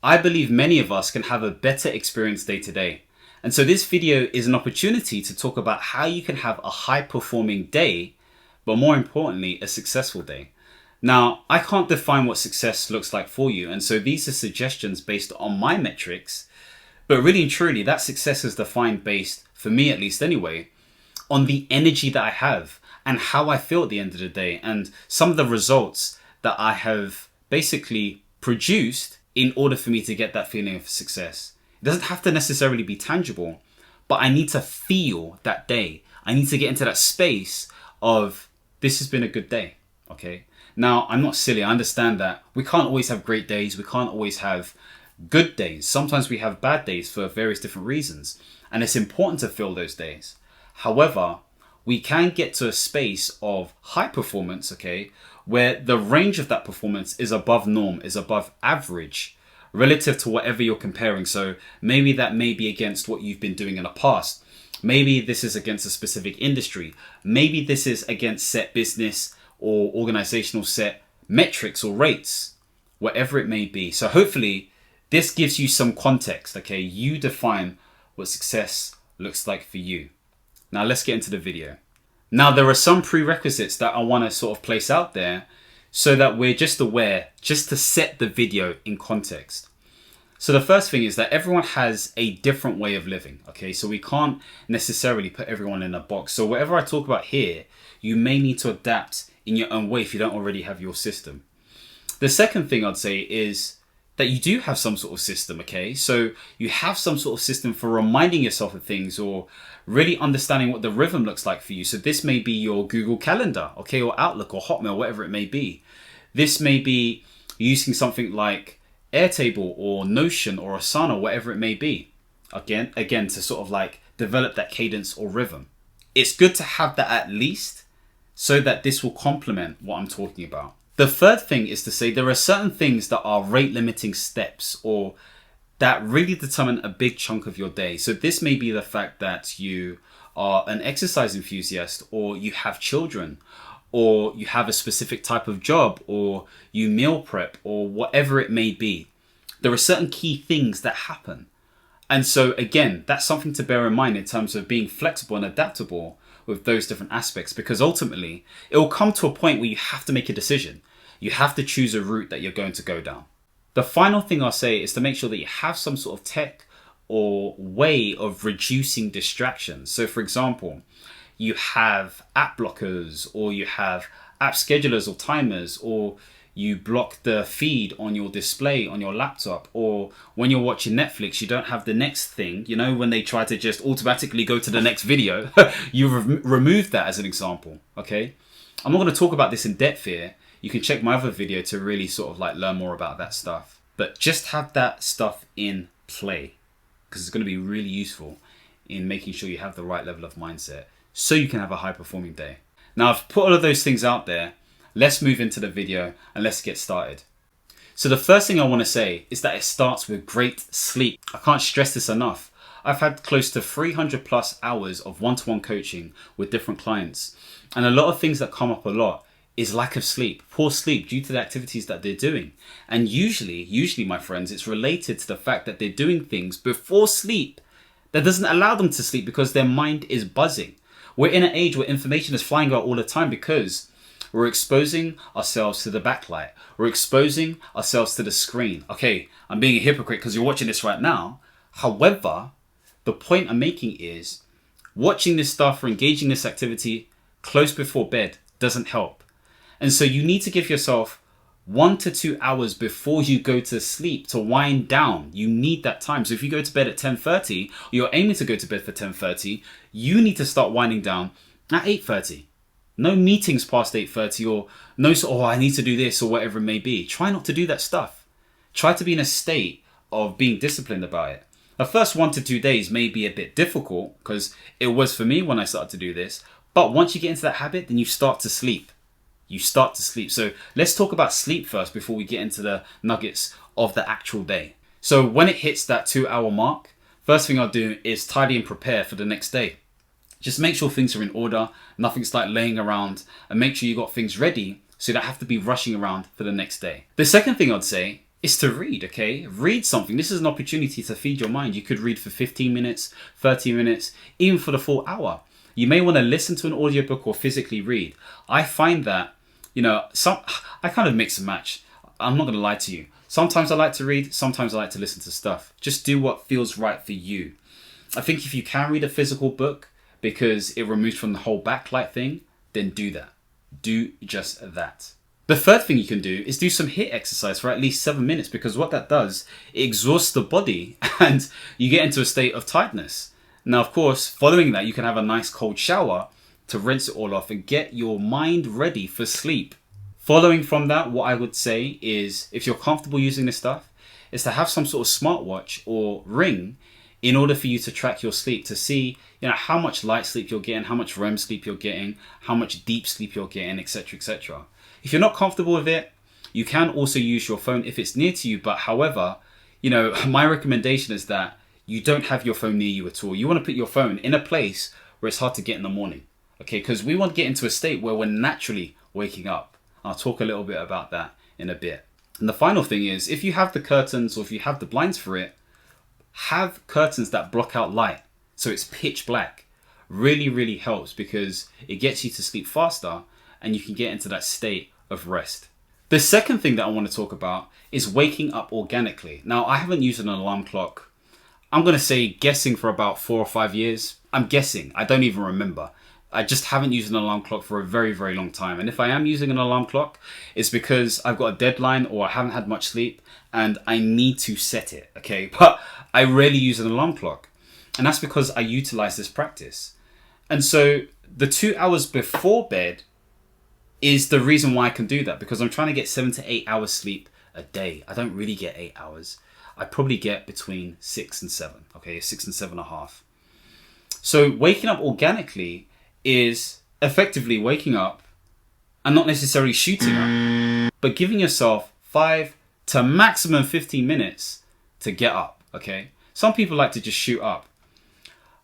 I believe many of us can have a better experience day to day. And so this video is an opportunity to talk about how you can have a high performing day, but more importantly, a successful day. Now, I can't define what success looks like for you. And so these are suggestions based on my metrics, but really and truly that success is defined based, for me at least anyway, on the energy that I have and how I feel at the end of the day and some of the results that I have basically produced in order for me to get that feeling of success. It doesn't have to necessarily be tangible, but I need to feel that day. I need to get into that space of this has been a good day. Okay. Now, I'm not silly. I understand that we can't always have great days. We can't always have good days. Sometimes we have bad days for various different reasons. And it's important to feel those days. However, we can get to a space of high performance, okay, where the range of that performance is above norm, is above average relative to whatever you're comparing. So maybe that may be against what you've been doing in the past. Maybe this is against a specific industry. Maybe this is against set business or organizational set metrics or rates, whatever it may be. So hopefully this gives you some context, okay? You define what success looks like for you. Now let's get into the video. Now there are some prerequisites that I want to sort of place out there so that we're just aware, just to set the video in context. So the first thing is that everyone has a different way of living, okay? So we can't necessarily put everyone in a box. So whatever I talk about here, you may need to adapt in your own way if you don't already have your system. The second thing I'd say is that you do have some sort of system, okay? So you have some sort of system for reminding yourself of things or really understanding what the rhythm looks like for you. So this may be your Google Calendar, okay, or Outlook or Hotmail, whatever it may be. This may be using something like Airtable or Notion or Asana, whatever it may be. Again, to sort of like develop that cadence or rhythm. It's good to have that at least so that this will complement what I'm talking about. The third thing is to say there are certain things that are rate limiting steps or that really determine a big chunk of your day. So this may be the fact that you are an exercise enthusiast or you have children or you have a specific type of job or you meal prep or whatever it may be. There are certain key things that happen. And so again, that's something to bear in mind in terms of being flexible and adaptable with those different aspects, because ultimately it will come to a point where you have to make a decision. You have to choose a route that you're going to go down. The final thing I'll say is to make sure that you have some sort of tech or way of reducing distractions. So for example, you have app blockers or you have app schedulers or timers, or you block the feed on your display on your laptop, or when you're watching Netflix, you don't have the next thing, you know, when they try to just automatically go to the next video, you remove that as an example, okay? I'm not going to talk about this in depth here. You can check my other video to really sort of like learn more about that stuff, but just have that stuff in play because it's going to be really useful in making sure you have the right level of mindset so you can have a high performing day. Now I've put all of those things out there. Let's move into the video and let's get started. So the first thing I want to say is that it starts with great sleep. I can't stress this enough. I've had close to 300 plus hours of one-to-one coaching with different clients. And a lot of things that come up a lot is lack of sleep, poor sleep due to the activities that they're doing. And usually my friends, it's related to the fact that they're doing things before sleep that doesn't allow them to sleep because their mind is buzzing. We're in an age where information is flying out all the time because we're exposing ourselves to the backlight. We're exposing ourselves to the screen. Okay, I'm being a hypocrite because you're watching this right now. However, the point I'm making is watching this stuff or engaging this activity close before bed doesn't help. And so you need to give yourself 1 to 2 hours before you go to sleep to wind down. You need that time. So if you go to bed at 10:30, you're aiming to go to bed for 10:30, you need to start winding down at 8:30. No meetings past 8:30 or no, I need to do this or whatever it may be. Try not to do that stuff. Try to be in a state of being disciplined about it. The first 1 to 2 days may be a bit difficult because it was for me when I started to do this. But once you get into that habit, then you start to sleep. So let's talk about sleep first before we get into the nuggets of the actual day. So when it hits that 2 hour mark, first thing I'll do is tidy and prepare for the next day. Just make sure things are in order, nothing's like laying around, and make sure you got things ready so you don't have to be rushing around for the next day. The second thing I'd say is to read, okay? Read something. This is an opportunity to feed your mind. You could read for 15 minutes, 30 minutes, even for the full hour. You may want to listen to an audiobook or physically read. I find that, I kind of mix and match. I'm not going to lie to you. Sometimes I like to read, sometimes I like to listen to stuff. Just do what feels right for you. I think if you can read a physical book because it removes from the whole backlight thing, then do that. Do just that. The third thing you can do is do some HIIT exercise for at least 7 minutes, because what that does, it exhausts the body and you get into a state of tiredness. Now, of course, following that, you can have a nice cold shower to rinse it all off and get your mind ready for sleep. Following from that, what I would say is, if you're comfortable using this stuff, is to have some sort of smartwatch or ring in order for you to track your sleep, to see how much light sleep you're getting, how much REM sleep you're getting, how much deep sleep you're getting, etc., etc. If you're not comfortable with it, you can also use your phone if it's near to you. But however, my recommendation is that you don't have your phone near you at all. You want to put your phone in a place where it's hard to get in the morning. Okay, because we want to get into a state where we're naturally waking up. I'll talk a little bit about that in a bit. And the final thing is, if you have the curtains or if you have the blinds for it, have curtains that block out light. So it's pitch black. Really, really helps because it gets you to sleep faster and you can get into that state of rest. The second thing that I want to talk about is waking up organically. Now, I haven't used an alarm clock. I'm going to say guessing for about 4 or 5 years. I'm guessing. I don't even remember. I just haven't used an alarm clock for a very, very long time. And if I am using an alarm clock, it's because I've got a deadline or I haven't had much sleep and I need to set it, okay? But I rarely use an alarm clock. And that's because I utilize this practice. And so the 2 hours before bed is the reason why I can do that, because I'm trying to get 7 to 8 hours sleep a day. I don't really get 8 hours. I probably get between 6 and 7, okay? 6 and 7.5. So waking up organically is effectively waking up and not necessarily shooting up, but giving yourself 5 to maximum 15 minutes to get up, okay? Some people like to just shoot up.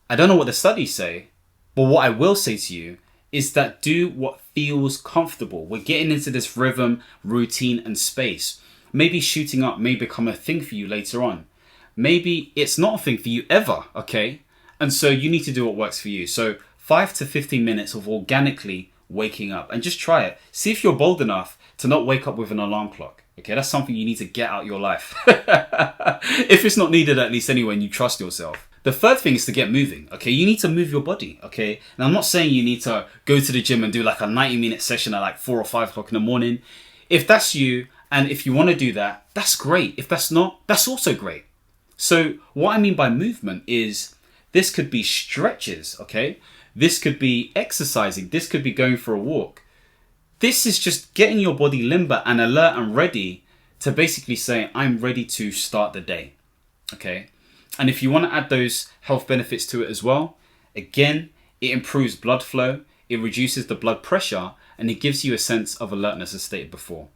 I don't know what the studies say, but what I will say to you is that do what feels comfortable. We're getting into this rhythm, routine, and space. Maybe shooting up may become a thing for you later on. Maybe it's not a thing for you ever, okay? And so you need to do what works for you. So 5 to 15 minutes of organically waking up, and just try it. See if you're bold enough to not wake up with an alarm clock. Okay, that's something you need to get out of your life. If it's not needed, at least anyway, and you trust yourself. The third thing is to get moving. Okay, you need to move your body. Okay, now I'm not saying you need to go to the gym and do like a 90-minute session at like 4 or 5 o'clock in the morning. If that's you, and if you want to do that, that's great. If that's not, that's also great. So what I mean by movement is, this could be stretches, okay? This could be exercising. This could be going for a walk. This is just getting your body limber and alert and ready to basically say, I'm ready to start the day, okay? And if you want to add those health benefits to it as well, again, it improves blood flow, it reduces the blood pressure, and it gives you a sense of alertness, as stated before.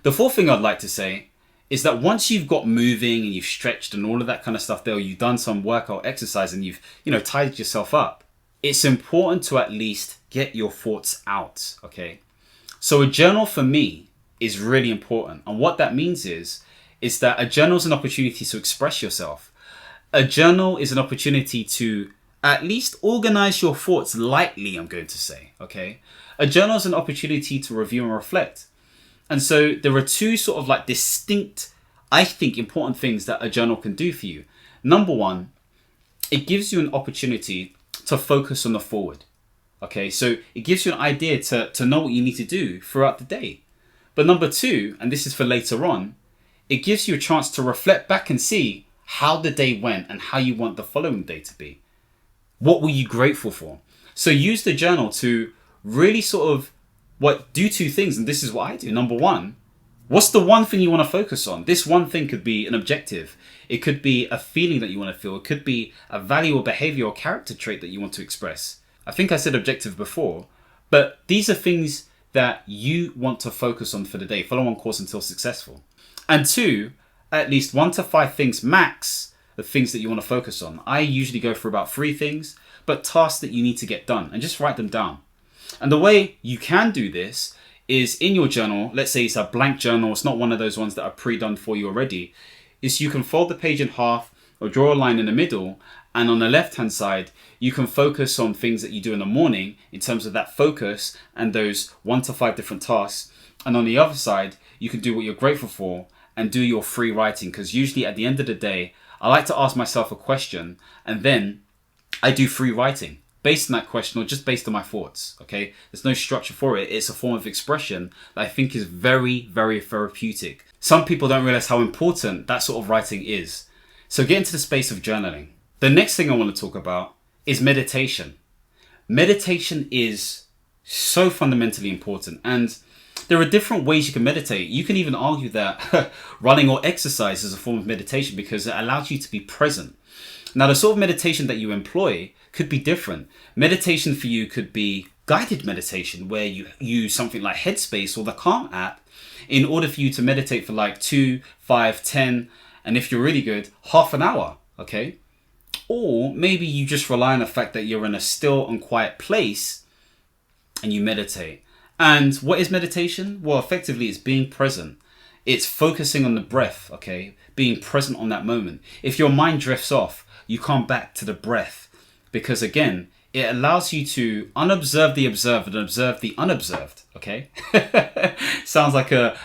The fourth thing I'd like to say is that once you've got moving and you've stretched and all of that kind of stuff there, or you've done some workout exercise and you've, tidied yourself up, it's important to at least get your thoughts out, okay? So a journal for me is really important. And what that means is that a journal is an opportunity to express yourself. A journal is an opportunity to at least organize your thoughts lightly, I'm going to say, okay? A journal is an opportunity to review and reflect. And so there are two sort of like distinct, I think, important things that a journal can do for you. Number one, it gives you an opportunity to focus on the forward. Okay, so it gives you an idea to know what you need to do throughout the day. But number two, and this is for later on, it gives you a chance to reflect back and see how the day went and how you want the following day to be. What were you grateful for? So use the journal to really sort of do two things, and this is what I do. Number one, what's the one thing you want to focus on? This one thing could be an objective. It could be a feeling that you want to feel. It could be a value or behavior or character trait that you want to express. I think I said objective before, but these are things that you want to focus on for the day. Follow on course until successful. And two, at least 1 to 5 things max, the things that you want to focus on. I usually go for about 3 things, but tasks that you need to get done, and just write them down. And the way you can do this is in your journal, let's say it's a blank journal, it's not one of those ones that are pre-done for you already, is you can fold the page in half or draw a line in the middle, and on the left hand side, you can focus on things that you do in the morning in terms of that focus and those 1 to 5 different tasks. And on the other side, you can do what you're grateful for and do your free writing. Because usually at the end of the day, I like to ask myself a question and then I do free writing based on that question or just based on my thoughts. Okay, there's no structure for it. It's a form of expression that I think is very, very therapeutic. Some people don't realize how important that sort of writing is. So get into the space of journaling. The next thing I want to talk about is meditation. Meditation is so fundamentally important, and there are different ways you can meditate. You can even argue that running or exercise is a form of meditation because it allows you to be present. Now, the sort of meditation that you employ could be different. Meditation for you could be guided meditation, where you use something like Headspace or the Calm app in order for you to meditate for like 2, 5, 10, and if you're really good, half an hour, okay? Or maybe you just rely on the fact that you're in a still and quiet place and you meditate. And what is meditation? Well, effectively, it's being present. It's focusing on the breath, okay? Being present on that moment. If your mind drifts off, you come back to the breath. Because again, it allows you to unobserve the observed and observe the unobserved, okay? Sounds like a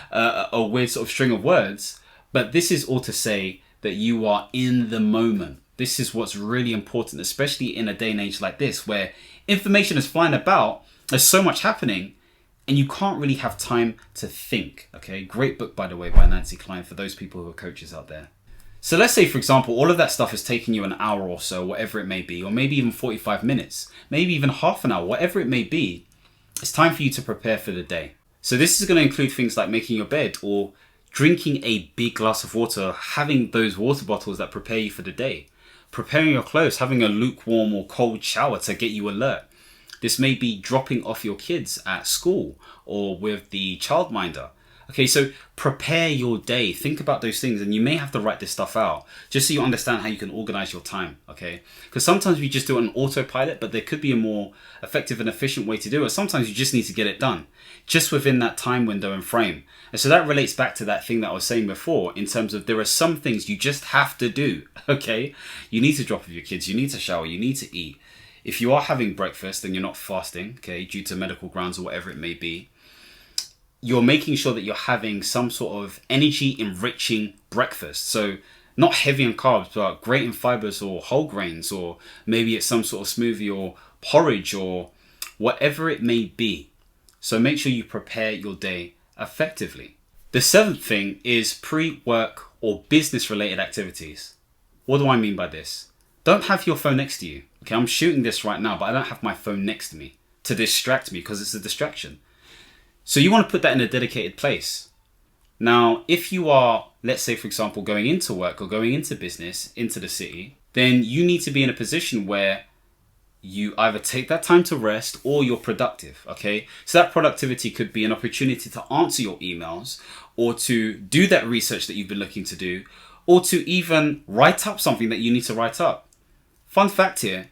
weird sort of string of words. But this is all to say that you are in the moment. This is what's really important, especially in a day and age like this, where information is flying about, there's so much happening, and you can't really have time to think, okay? Great book, by the way, by Nancy Kline, for those people who are coaches out there. So let's say, for example, all of that stuff is taking you an hour or so, whatever it may be, or maybe even 45 minutes, maybe even half an hour, whatever it may be. It's time for you to prepare for the day. So this is going to include things like making your bed or drinking a big glass of water, having those water bottles that prepare you for the day, preparing your clothes, having a lukewarm or cold shower to get you alert. This may be dropping off your kids at school or with the childminder. Okay, so prepare your day. Think about those things, and you may have to write this stuff out just so you understand how you can organize your time, okay? Because sometimes we just do it on autopilot, but there could be a more effective and efficient way to do it. Sometimes you just need to get it done just within that time window and frame. And so that relates back to that thing that I was saying before in terms of there are some things you just have to do, okay? You need to drop off your kids, you need to shower, you need to eat. If you are having breakfast and you're not fasting, okay, due to medical grounds or whatever it may be, you're making sure that you're having some sort of energy enriching breakfast. So not heavy in carbs, but great in fibers or whole grains, or maybe it's some sort of smoothie or porridge or whatever it may be. So make sure you prepare your day effectively. The seventh thing is pre-work or business related activities. What do I mean by this? Don't have your phone next to you. Okay, I'm shooting this right now, but I don't have my phone next to me to distract me because it's a distraction. So you want to put that in a dedicated place. Now, if you are, let's say, for example, going into work or going into business, into the city, then you need to be in a position where you either take that time to rest or you're productive, okay? So that productivity could be an opportunity to answer your emails or to do that research that you've been looking to do, or to even write up something that you need to write up. Fun fact here,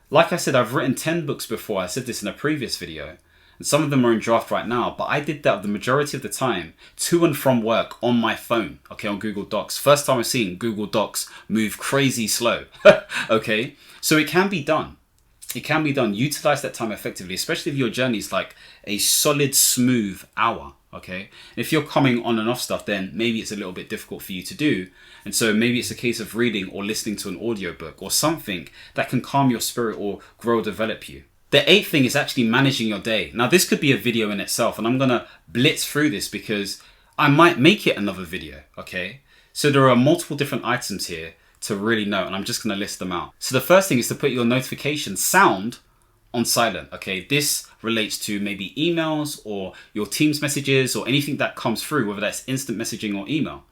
like I said, I've written 10 books before. I said this in a previous video. And some of them are in draft right now, but I did that the majority of the time to and from work on my phone, okay, on Google Docs. First time I've seen Google Docs move crazy slow, okay? So it can be done. It can be done. Utilize that time effectively, especially if your journey is like a solid, smooth hour, okay? If you're coming on and off stuff, then maybe it's a little bit difficult for you to do. And so maybe it's a case of reading or listening to an audiobook or something that can calm your spirit or grow or develop you. The eighth thing is actually managing your day. Now, this could be a video in itself, and I'm going to blitz through this because I might make it another video, okay? So there are multiple different items here to really know, and I'm just going to list them out. So the first thing is to put your notification sound on silent, okay? This relates to maybe emails or your Teams messages or anything that comes through, whether that's instant messaging or email,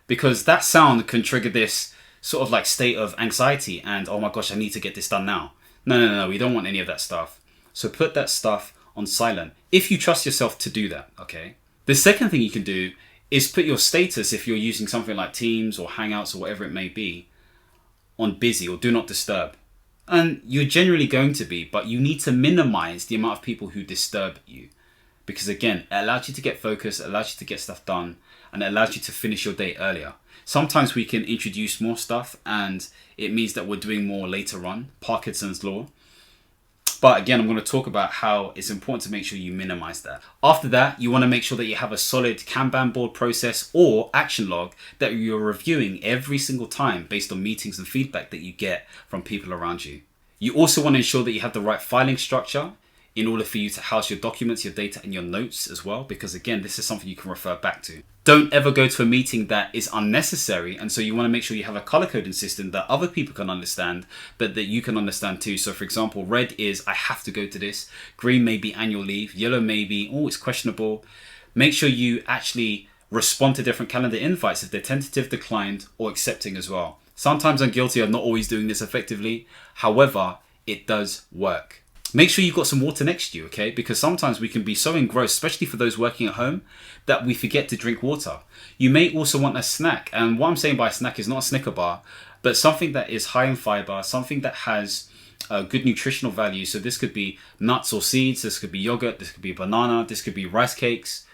because that sound can trigger this sort of like state of anxiety and, oh my gosh, I need to get this done now. No, we don't want any of that stuff. So put that stuff on silent if you trust yourself to do that, okay? The second thing you can do is put your status, if you're using something like Teams or Hangouts or whatever it may be, on busy or do not disturb. And you're generally going to be, but you need to minimize the amount of people who disturb you. because again, it allows you to get focused, it allows you to get stuff done, and it allows you to finish your day earlier. Sometimes we can introduce more stuff and it means that we're doing more later on, Parkinson's law. But again, I'm going to talk about how it's important to make sure you minimize that. After that, you want to make sure that you have a solid Kanban board process or action log that you're reviewing every single time based on meetings and feedback that you get from people around you. You also want to ensure that you have the right filing structure in order for you to house your documents, your data, and your notes as well, because again, this is something you can refer back to. Don't ever go to a meeting that is unnecessary, and so you want to make sure you have a color coding system that other people can understand, but that you can understand too. So for example, red is I have to go to this, green may be annual leave, yellow may be, oh, it's questionable. Make sure you actually respond to different calendar invites if they're tentative, declined, or accepting as well. Sometimes I'm guilty of not always doing this effectively. However, it does work. Make sure you've got some water next to you, okay? Because sometimes we can be so engrossed, especially for those working at home, that we forget to drink water. You may also want a snack. And what I'm saying by snack is not a Snicker bar, but something that is high in fiber, something that has good nutritional value. So this could be nuts or seeds, this could be yogurt, this could be banana, this could be rice cakes.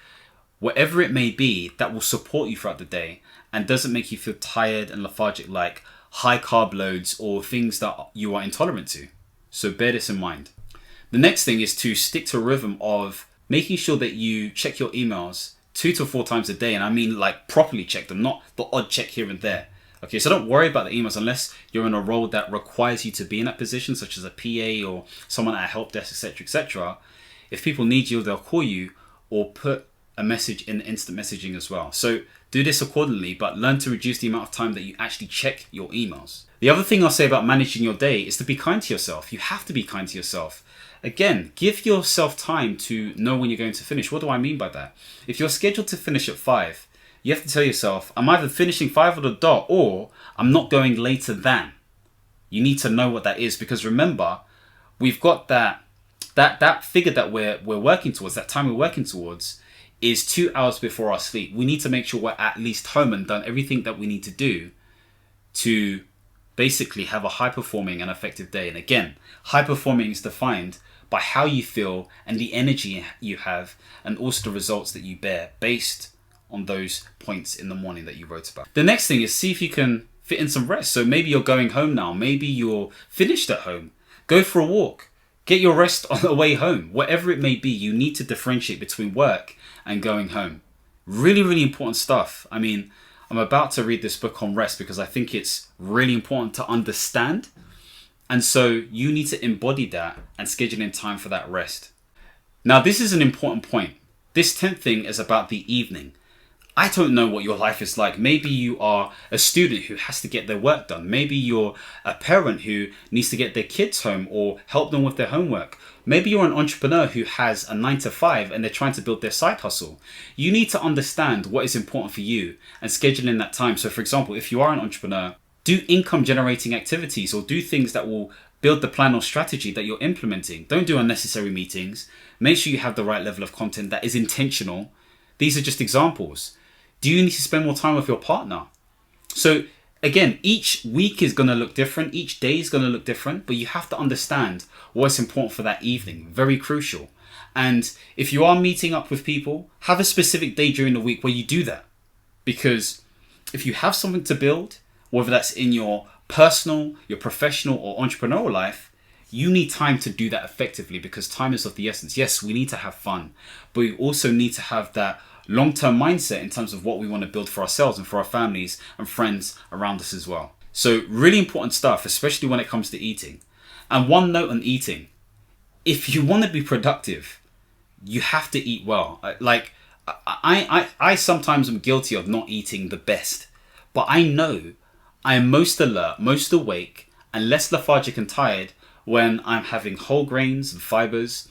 Whatever it may be that will support you throughout the day and doesn't make you feel tired and lethargic like high carb loads or things that you are intolerant to. So bear this in mind. The next thing is to stick to a rhythm of making sure that you check your emails 2 to 4 times a day. And I mean like properly check them, not the odd check here and there. Okay, so don't worry about the emails unless you're in a role that requires you to be in that position, such as a PA or someone at a help desk, etc., etc. If people need you, they'll call you or put a message in instant messaging as well. So do this accordingly, but learn to reduce the amount of time that you actually check your emails. The other thing I'll say about managing your day is to be kind to yourself. You have to be kind to yourself. Again, give yourself time to know when you're going to finish. What do I mean by that? If you're scheduled to finish at 5, you have to tell yourself, I'm either finishing 5 on the dot or I'm not going later than. You need to know what that is, because remember, we've got that figure that we're working towards, that time we're working towards is 2 hours before our sleep. We need to make sure we're at least home and done everything that we need to do to basically have a high performing and effective day. And again, high performing is defined by how you feel and the energy you have, and also the results that you bear based on those points in the morning that you wrote about. The next thing is see if you can fit in some rest. So maybe you're going home now, maybe you're finished at home. Go for a walk, get your rest on the way home. Whatever it may be, you need to differentiate between work and going home. Really, really important stuff. I mean, I'm about to read this book on rest because I think it's really important to understand. And so you need to embody that and schedule in time for that rest. Now, this is an important point. This 10th thing is about the evening. I don't know what your life is like. Maybe you are a student who has to get their work done. Maybe you're a parent who needs to get their kids home or help them with their homework. Maybe you're an entrepreneur who has a 9 to 5 and they're trying to build their side hustle. You need to understand what is important for you and schedule in that time. So for example, if you are an entrepreneur, do income generating activities or do things that will build the plan or strategy that you're implementing. Don't do unnecessary meetings. Make sure you have the right level of content that is intentional. These are just examples. Do you need to spend more time with your partner? So again, each week is going to look different. Each day is going to look different, but you have to understand what's important for that evening. Very crucial. And if you are meeting up with people, have a specific day during the week where you do that. Because if you have something to build, whether that's in your personal, your professional or entrepreneurial life, you need time to do that effectively because time is of the essence. Yes, we need to have fun, but we also need to have that long-term mindset in terms of what we want to build for ourselves and for our families and friends around us as well. So really important stuff, especially when it comes to eating. And one note on eating, if you want to be productive, you have to eat well. Like I sometimes am guilty of not eating the best, but I know I am most alert, most awake, and less lethargic and tired when I'm having whole grains and fibers.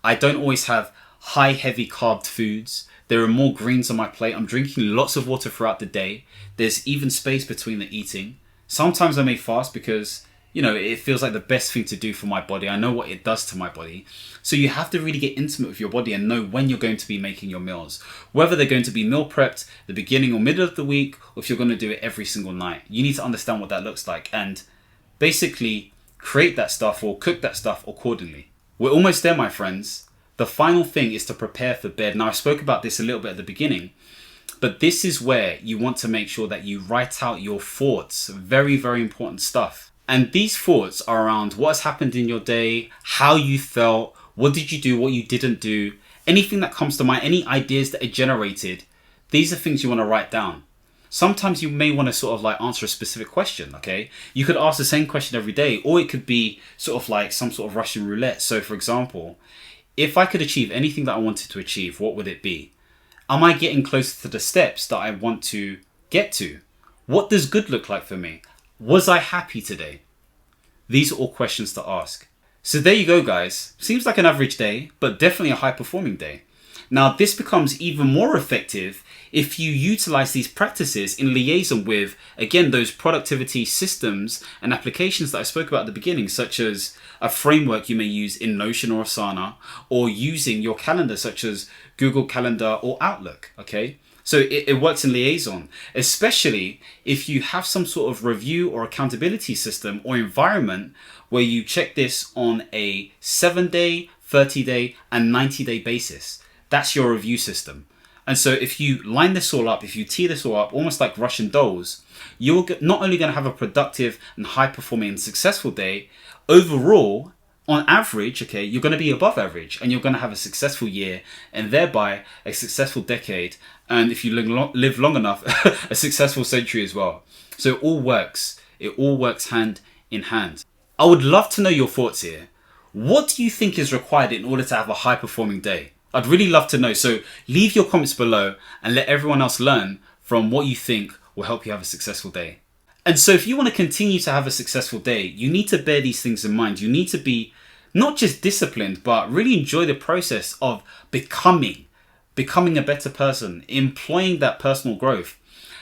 I don't always have high, heavy carb foods. There are more greens on my plate. I'm drinking lots of water throughout the day. There's even space between the eating. Sometimes I may fast because, it feels like the best thing to do for my body. I know what it does to my body. So you have to really get intimate with your body and know when you're going to be making your meals. Whether they're going to be meal prepped the beginning or middle of the week, or if you're going to do it every single night. You need to understand what that looks like and basically create that stuff or cook that stuff accordingly. We're almost there, my friends. The final thing is to prepare for bed. Now, I spoke about this a little bit at the beginning, but this is where you want to make sure that you write out your thoughts. Very, very important stuff. And these thoughts are around what has happened in your day, how you felt, what did you do, what you didn't do, anything that comes to mind, any ideas that are generated. These are things you want to write down. Sometimes you may want to sort of like answer a specific question, okay? You could ask the same question every day, or it could be sort of like some sort of Russian roulette. So for example, if I could achieve anything that I wanted to achieve, what would it be? Am I getting closer to the steps that I want to get to? What does good look like for me? Was I happy today? These are all questions to ask. So there you go, guys. Seems like an average day, but definitely a high performing day. Now, this becomes even more effective if you utilize these practices in liaison with, again, those productivity systems and applications that I spoke about at the beginning, such as a framework you may use in Notion or Asana, or using your calendar, such as Google Calendar or Outlook, okay? So it works in liaison, especially if you have some sort of review or accountability system or environment where you check this on a 7-day, 30-day, and 90-day basis. That's your review system. And so if you line this all up, if you tee this all up, almost like Russian dolls, you're not only going to have a productive and high-performing and successful day, overall, on average, okay, you're going to be above average and you're going to have a successful year and thereby a successful decade. And if you live long enough, a successful century as well. So it all works. It all works hand in hand. I would love to know your thoughts here. What do you think is required in order to have a high-performing day? I'd really love to know. So leave your comments below and let everyone else learn from what you think will help you have a successful day. And so if you want to continue to have a successful day, you need to bear these things in mind. You need to be not just disciplined, but really enjoy the process of becoming a better person, employing that personal growth.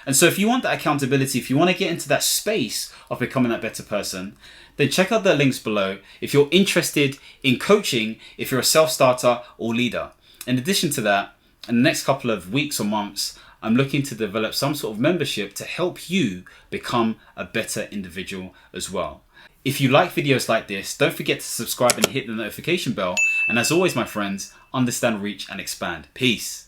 And so if you want that accountability, if you want to get into that space of becoming that better person, then check out the links below if you're interested in coaching, if you're a self-starter or leader. In addition to that, in the next couple of weeks or months, I'm looking to develop some sort of membership to help you become a better individual as well. If you like videos like this, don't forget to subscribe and hit the notification bell. And as always, my friends, understand, reach, and expand. Peace.